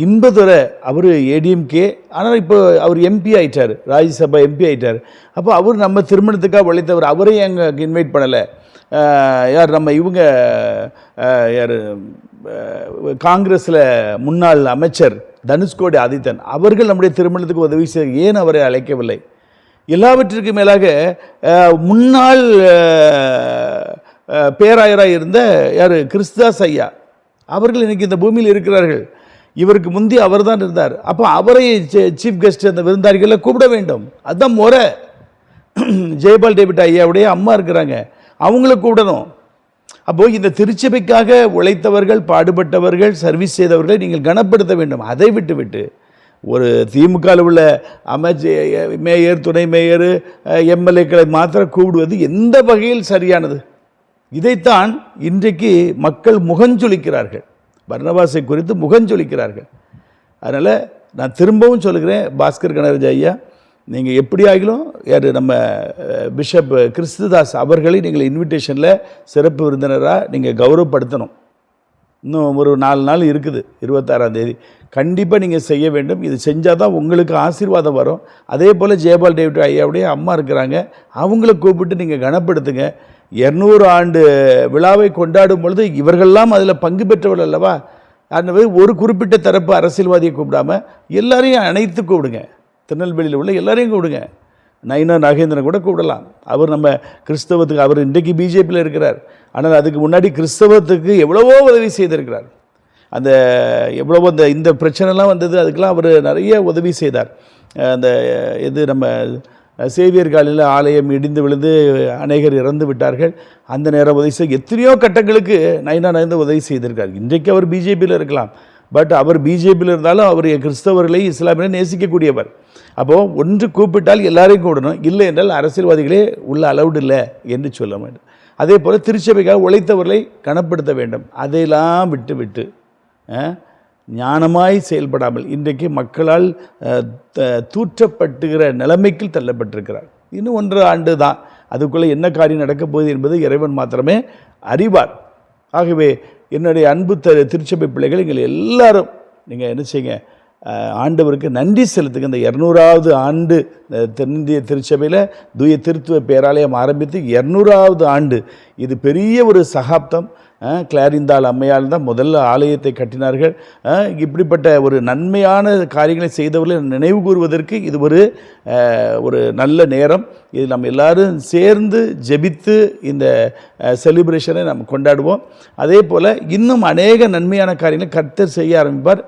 இன்பதுரை அவர் ஏடிஎம்கே, ஆனால் இப்போ அவர் எம்பி ஆயிட்டார், ராஜ்யசபா எம்பி ஆயிட்டார். அப்போ அவர் நம்ம திருமணத்துக்காக உழைத்தவர், அவரையும் எங்கள் இன்வைட் பண்ணலை. யார் நம்ம இவங்க யார் காங்கிரஸில் முன்னாள் அமைச்சர் தனுஷ்கோடி ஆதித்தன் அவர்கள் நம்முடைய திருமணத்துக்கு உதவி செய்ய ஏன் அவரை அழைக்கவில்லை? எல்லாவற்றிற்கு மேலாக முன்னாள் பேராயராக இருந்த யார் கிறிஸ்தாஸ் ஐயா அவர்கள் இன்றைக்கி இந்த பூமியில் இருக்கிறார்கள். இவருக்கு முந்தி அவர் தான் இருந்தார். அப்போ அவரை சீஃப் கெஸ்ட் அந்த விருந்தாளிகளை கூப்பிட வேண்டும். அதுதான் முறை. ஜெயபால் டேவிட் ஐயாவுடைய அம்மா இருக்கிறாங்க, அவங்கள கூப்பிடணும். அப்போது இந்த திருச்சபைக்காக உழைத்தவர்கள், பாடுபட்டவர்கள், சர்வீஸ் செய்தவர்களை நீங்கள் கனப்படுத்த வேண்டும். அதை விட்டு ஒரு திமுகவில் உள்ள மேயர், துணை மேயர், எம்எல்ஏக்களை மாத்திரம் கூப்பிடுவது எந்த வகையில் சரியானது? இதைத்தான் இன்றைக்கு மக்கள் முகஞ்சொலிக்கிறார்கள், பர்னபாஸை குறித்து முகஞ்சொலிக்கிறார்கள். அதனால் நான் திரும்பவும் சொல்லுகிறேன், பாஸ்கர் கனகராஜ் ஐயா, நீங்கள் எப்படி ஆகிலும் யார் நம்ம பிஷப் கிறிஸ்துதாஸ் அவர்களை நீங்கள் இன்விடேஷனில் சிறப்பு விருந்தினராக நீங்கள் கௌரவப்படுத்தணும். இன்னும் ஒரு 4 நாள் இருக்குது, 26ஆம் தேதி கண்டிப்பாக நீங்கள் செய்ய வேண்டும். இது செஞ்சால் தான் உங்களுக்கு ஆசீர்வாதம் வரும். அதே போல் ஜெயபால் டேவிட் ஐயாவுடைய அம்மா இருக்கிறாங்க, அவங்கள கூப்பிட்டு நீங்கள் கனப்படுத்துங்க. 200 ஆண்டு விழாவை கொண்டாடும் பொழுது இவர்கள்லாம் அதில் பங்கு பெற்றவர்கள் அல்லவா? அந்த ஒரு குறிப்பிட்ட தரப்பு அரசியல்வாதியை கூப்பிடாமல் எல்லாரையும் அனைத்து கூப்பிடுங்க. திருநெல்வேலியில் உள்ள எல்லாரையும் கூப்பிடுங்க. நயினா நாகேந்திரன் கூட கூப்பிடலாம். அவர் நம்ம கிறிஸ்தவத்துக்கு, அவர் இன்றைக்கு பிஜேபியில் இருக்கிறார், ஆனால் அதுக்கு முன்னாடி கிறிஸ்தவத்துக்கு எவ்வளவோ உதவி செய்திருக்கிறார். அந்த எவ்வளவோ இந்த பிரச்சனைலாம் வந்தது, அதுக்கெல்லாம் அவர் நிறைய உதவி செய்தார். அந்த இது நம்ம சேவியர் காலையில் ஆலயம் இடிந்து விழுந்து அநேகர் இறந்து விட்டார்கள். அந்த நேரம் உதவி செய்ய எத்தனையோ கட்டங்களுக்கு நயினா நாகேந்திரன் உதவி செய்திருக்கார். இன்றைக்கு அவர் பிஜேபியில் இருக்கலாம், பட் அவர் பிஜேபியில் இருந்தாலும் அவர் கிறிஸ்தவர்களை, இஸ்லாமியரை நேசிக்கக்கூடியவர். அப்போது ஒன்று கூப்பிட்டால் எல்லாரையும் கூடணும், இல்லை என்றால் அரசியல்வாதிகளே உள்ள அலவுட் இல்லை என்று சொல்ல வேண்டும். அதே போல் திருச்சபைக்காக உழைத்தவர்களை கனப்படுத்த வேண்டும். அதையெல்லாம் விட்டு ஞானமாய் செயல்படாமல் இன்றைக்கு மக்களால் தூற்றப்பட்டுகிற நிலைமைக்கு தள்ளப்பட்டிருக்கிறார். இன்னும் 1 ஆண்டு தான், அதுக்குள்ளே என்ன காரியம் நடக்கப் போகுது என்பது இறைவன் மாத்திரமே அறிவார். ஆகவே என்னுடைய அன்பு திருச்சபை பிள்ளைகள், எங்கள் எல்லாரும் நீங்கள் என்ன செய்யுங்க, ஆண்டவருக்கு நன்றி செலுத்துங்க. இந்த 200வது ஆண்டு தென்னிந்திய திருச்சபையில் தூய திருத்துவ பேராலயம் ஆரம்பித்து 200வது ஆண்டு, இது பெரிய ஒரு சகாப்தம். கிளாரிந்தாள் அம்மையால் தான் முதல்ல ஆலயத்தை கட்டினார்கள். இப்படிப்பட்ட ஒரு நன்மையான காரியங்களை செய்தவர்களை நினைவு கூறுவதற்கு இது ஒரு நல்ல நேரம். இது நம்ம எல்லாரும் சேர்ந்து ஜெபித்து இந்த செலிப்ரேஷனை நம்ம கொண்டாடுவோம். அதே போல் இன்னும் அநேக நன்மையான காரியங்களை கர்த்தர் செய்ய ஆரம்பிப்பார்.